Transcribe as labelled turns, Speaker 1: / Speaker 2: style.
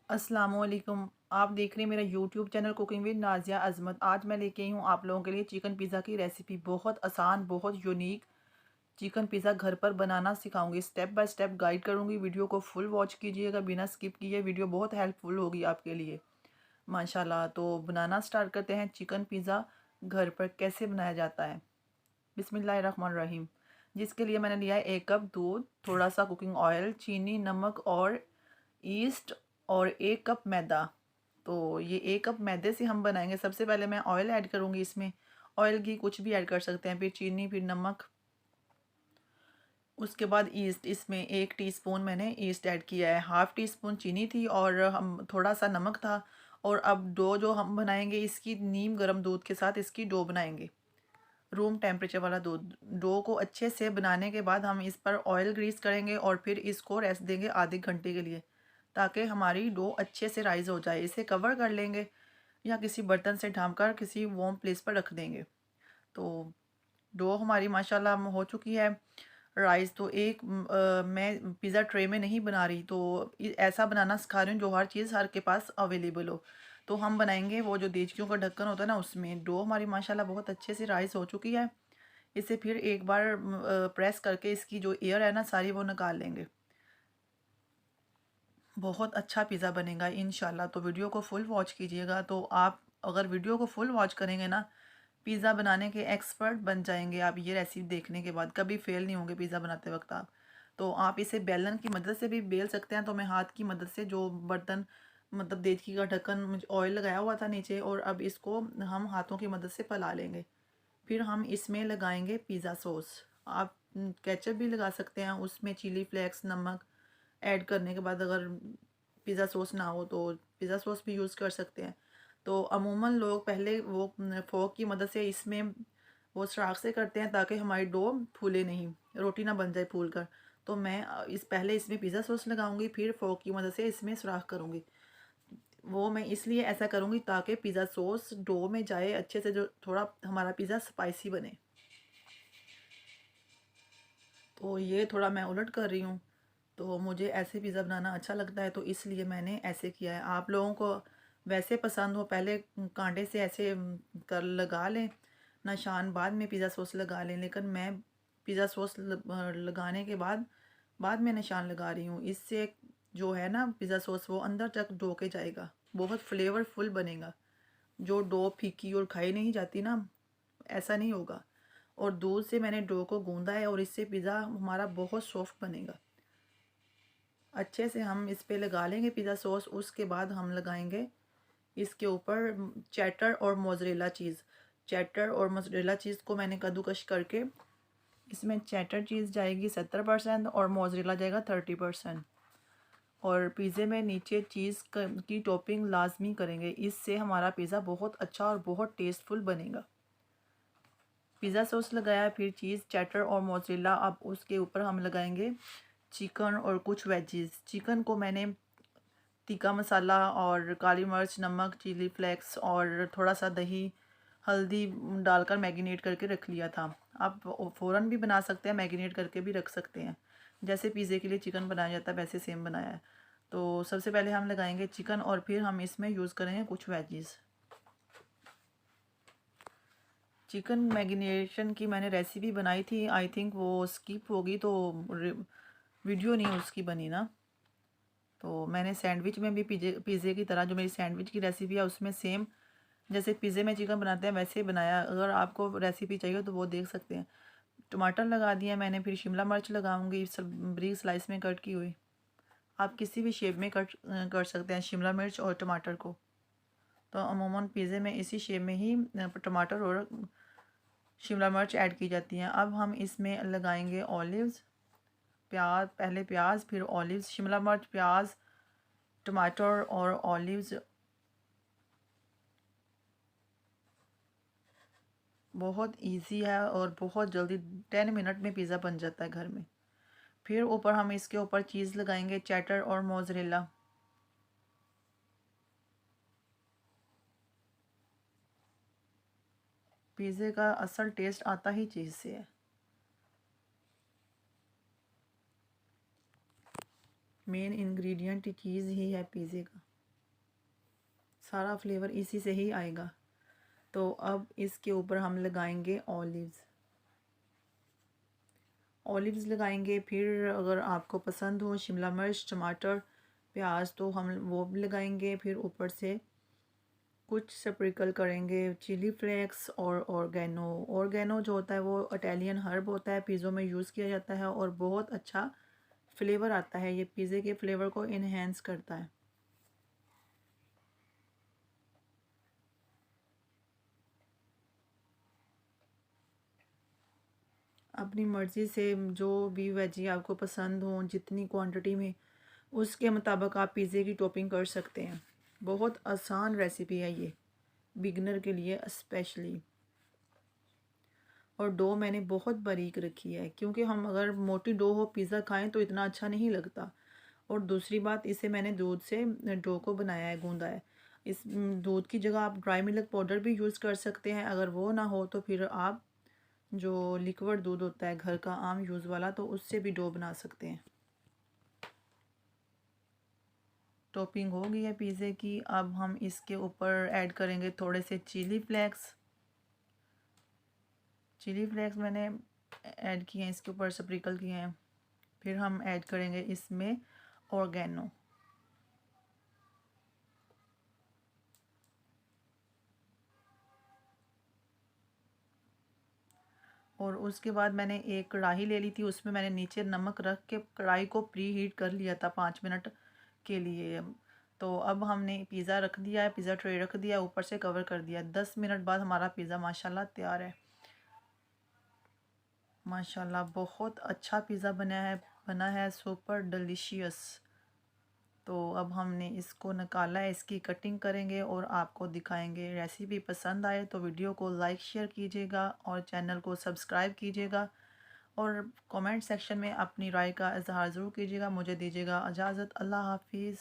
Speaker 1: अस्सलामुअलैकुम। आप देख रहे हैं मेरा YouTube channel cooking with Nazia Azmat. आज मैं लेके आई हूँ आप लोगों के लिए चिकन पिज़्ज़ा की रेसिपी। बहुत आसान, बहुत यूनिक चिकन पिज़्ज़ा घर पर बनाना सिखाऊंगी। स्टेप बाय स्टेप गाइड करूँगी। वीडियो को फुल वॉच कीजिएगा बिना स्किप किए। वीडियो बहुत हेल्पफुल होगी आपके लिए माशाल्लाह। तो बनाना स्टार्ट करते हैं। चिकन पिज़्ज़ा घर पर कैसे बनाया जाता है। बिस्मिल्लाहिर्रहमानिर्रहीम। जिसके लिए मैंने लिया है 1 कप दूध, थोड़ा सा कुकिंग ऑयल, चीनी, नमक और ईस्ट और 1 कप मैदा। तो ये 1 कप मैदे से हम बनाएंगे। सबसे पहले मैं ऑयल ऐड करूँगी इसमें। ऑयल घी कुछ भी ऐड कर सकते हैं, फिर चीनी, फिर नमक, उसके बाद ईस्ट। इसमें 1 टीस्पून मैंने ईस्ट ऐड किया है, हाफ़ टी स्पून चीनी थी और हम थोड़ा सा नमक था। और अब डो जो हम बनाएंगे इसकी नीम गर्म दूध के साथ इसकी डो बनाएंगे, रूम टेम्परेचर वाला दूध। डो को अच्छे से बनाने के बाद हम इस पर ऑयल ग्रीस करेंगे और फिर इसको रेस्ट देंगे आधे घंटे के लिए, ताकि हमारी डो अच्छे से राइज हो जाए। इसे कवर कर लेंगे या किसी बर्तन से ढाँप कर किसी वार्म प्लेस पर रख देंगे। तो डो हमारी माशाल्लाह हो चुकी है राइस। तो मैं पिज़्ज़ा ट्रे में नहीं बना रही, तो ऐसा बनाना सिखा रही हूँ जो हर चीज़ हर के पास अवेलेबल हो। तो हम बनाएंगे वो जो देचकियों का ढक्कन होता है ना उसमें। डो हमारी माशाल्लाह बहुत अच्छे से राइस हो चुकी है। इसे फिर एक बार प्रेस करके इसकी जो एयर है ना सारी वो निकाल लेंगे। बहुत अच्छा पिज़्ज़ा बनेगा इंशाल्लाह। तो वीडियो को फुल वॉच कीजिएगा। तो आप अगर वीडियो को फुल वॉच करेंगे ना, पिज़्ज़ा बनाने के एक्सपर्ट बन जाएंगे आप। ये रेसिपी देखने के बाद कभी फेल नहीं होंगे पिज़्ज़ा बनाते वक्त आप। तो आप इसे बेलन की मदद से भी बेल सकते हैं। तो मैं हाथ की मदद से जो बर्तन मतलब देचकी का ढक्कन ऑयल लगाया हुआ था नीचे, और अब इसको हम हाथों की मदद से फैला लेंगे। फिर हम इसमें लगाएंगे पिज़्ज़ा सॉस। आप केचप भी लगा सकते हैं उसमें, चिली फ्लेक्स, नमक ऐड करने के बाद। अगर पिज़्ज़ा सॉस ना हो तो पिज़्ज़ा सॉस भी यूज़ कर सकते हैं। तो अमूमन लोग पहले वो फोक की मदद से इसमें वो सुराख से करते हैं ताकि हमारी डो फूले नहीं, रोटी ना बन जाए फूल कर। तो मैं इस पहले इसमें पिज़्ज़ा सॉस लगाऊंगी, फिर फोक की मदद से इसमें सुराख करूँगी। वो मैं इसलिए ऐसा करूँगी ताकि पिज़्ज़ा सॉस डो में जाए अच्छे से, जो थोड़ा हमारा पिज़्ज़ा स्पाइसी बने। तो ये थोड़ा मैं उलट कर रही हूँ। तो मुझे ऐसे पिज़्ज़ा बनाना अच्छा लगता है तो इसलिए मैंने ऐसे किया है। आप लोगों को वैसे पसंद हो पहले कांटे से ऐसे कर लगा लें निशान, बाद में पिज़्ज़ा सॉस लगा लें। लेकिन मैं पिज़्ज़ा सॉस लगाने के बाद में निशान लगा रही हूँ। इससे जो है ना पिज़्ज़ा सॉस वो अंदर तक डो के जाएगा, बहुत फ्लेवरफुल बनेगा। जो डो फीकी और खाई नहीं जाती ना, ऐसा नहीं होगा। और दूध से मैंने डो को गूंदा है और इससे पिज़्ज़ा हमारा बहुत सॉफ्ट बनेगा। अच्छे से हम इस पे लगा लेंगे पिज़्ज़ा सॉस। उसके बाद हम लगाएंगे इसके ऊपर चैटर और मोज़रेला चीज़। चैटर और मोज़रेला चीज़ को मैंने कद्दूकश करके, इसमें चैटर चीज़ जाएगी 70% और मोज़रेला जाएगा 30%। और पिज़्ज़े में नीचे चीज़ की टॉपिंग लाजमी करेंगे, इससे हमारा पिज़्ज़ा बहुत अच्छा और बहुत टेस्टफुल बनेगा। पिज़्ज़ा सॉस लगाया, फिर चीज़, चैटर और मोज़रेला। अब उसके ऊपर हम लगाएंगे चिकन और कुछ वेजीज। चिकन को मैंने तीखा मसाला और काली मिर्च, नमक, चिली फ्लेक्स और थोड़ा सा दही, हल्दी डालकर मैरिनेट करके रख लिया था। आप फ़ौरन भी बना सकते हैं, मैरिनेट करके भी रख सकते हैं। जैसे पिज़्ज़े के लिए चिकन बनाया जाता है वैसे सेम बनाया है। तो सबसे पहले हम लगाएंगे चिकन और फिर हम इसमें यूज़ करेंगे कुछ वेजीज। चिकन मैरिनेशन की मैंने रेसिपी बनाई थी, आई थिंक वो स्किप होगी तो वीडियो नहीं उसकी बनी ना। तो मैंने सैंडविच में भी पिज़्ज़े की तरह जो मेरी सैंडविच की रेसिपी है उसमें सेम जैसे पिज़्ज़े में चिकन बनाते हैं वैसे ही बनाया। अगर आपको रेसिपी चाहिए तो वो देख सकते हैं। टमाटर लगा दिया मैंने, फिर शिमला मिर्च लगाऊंगी सब ब्रीक स्लाइस में कट की हुई। आप किसी भी शेप में कट कर सकते हैं शिमला मिर्च और टमाटर को। तो अमूमन पिज़्ज़े में इसी शेप में ही टमाटर और शिमला मिर्च ऐड की जाती हैं। अब हम इसमें लगाएंगे ऑलिव्स, प्याज, पहले प्याज फिर ऑलिव्स, शिमला मिर्च, प्याज, टमाटर और ऑलिव्स। बहुत इजी है और बहुत जल्दी 10 मिनट में पिज़्ज़ा बन जाता है घर में। फिर ऊपर हम इसके ऊपर चीज़ लगाएंगे, चैटर और मोज़रेला। पिज़्ज़े का असल टेस्ट आता ही चीज़ से है। मेन इंग्रेडिएंट चीज़ ही है पिज़्ज़े का। सारा फ्लेवर इसी से ही आएगा। तो अब इसके ऊपर हम लगाएंगे ऑलिव्स। ऑलिव्स लगाएंगे, फिर अगर आपको पसंद हो शिमला मिर्च, टमाटर, प्याज तो हम वो भी लगाएंगे। फिर ऊपर से कुछ स्प्रिंकल करेंगे चिली फ्लेक्स और ऑर्गेनो। ऑर्गेनो जो होता है वो इटालियन हर्ब होता है, पिज़्ज़ों में यूज़ किया जाता है और बहुत अच्छा फ्लेवर आता है, ये पिज़्ज़े के फ्लेवर को इन्हेंस करता है। अपनी मर्ज़ी से जो भी वेजी आपको पसंद हो, जितनी क्वांटिटी में, उसके मुताबिक आप पिज़्ज़े की टॉपिंग कर सकते हैं। बहुत आसान रेसिपी है ये, बिगनर के लिए स्पेशली। और डो मैंने बहुत बारीक रखी है, क्योंकि हम अगर मोटी डो हो पिज़्ज़ा खाएं तो इतना अच्छा नहीं लगता। और दूसरी बात, इसे मैंने दूध से डो को बनाया है, गूंदा है। इस दूध की जगह आप ड्राई मिल्क पाउडर भी यूज़ कर सकते हैं। अगर वो ना हो तो फिर आप जो लिक्विड दूध होता है घर का आम यूज़ वाला, तो उससे भी डो बना सकते हैं। टॉपिंग हो गई है पिज़्ज़े की। अब हम इसके ऊपर ऐड करेंगे थोड़े से चिली फ्लेक्स। चिली फ्लेक्स मैंने ऐड किए हैं, इसके ऊपर स्प्रिंकल किए हैं। फिर हम ऐड करेंगे इसमें ऑर्गेनो। और उसके बाद मैंने एक कढ़ाई ले ली थी, उसमें मैंने नीचे नमक रख के कढ़ाई को प्री हीट कर लिया था 5 मिनट के लिए। तो अब हमने पिज़्ज़ा रख दिया है, पिज़्ज़ा ट्रे रख दिया, ऊपर से कवर कर दिया। 10 मिनट बाद हमारा पिज़्ज़ा माशाल्लाह तैयार है। माशाल्लाह बहुत अच्छा पिज़्ज़ा बना है सुपर डिलीशियस। तो अब हमने इसको निकाला है, इसकी कटिंग करेंगे और आपको दिखाएंगे। रेसिपी पसंद आए तो वीडियो को लाइक शेयर कीजिएगा और चैनल को सब्सक्राइब कीजिएगा। और कमेंट सेक्शन में अपनी राय का इजहार ज़रूर कीजिएगा। मुझे दीजिएगा इजाज़त। अल्लाह हाफिज़।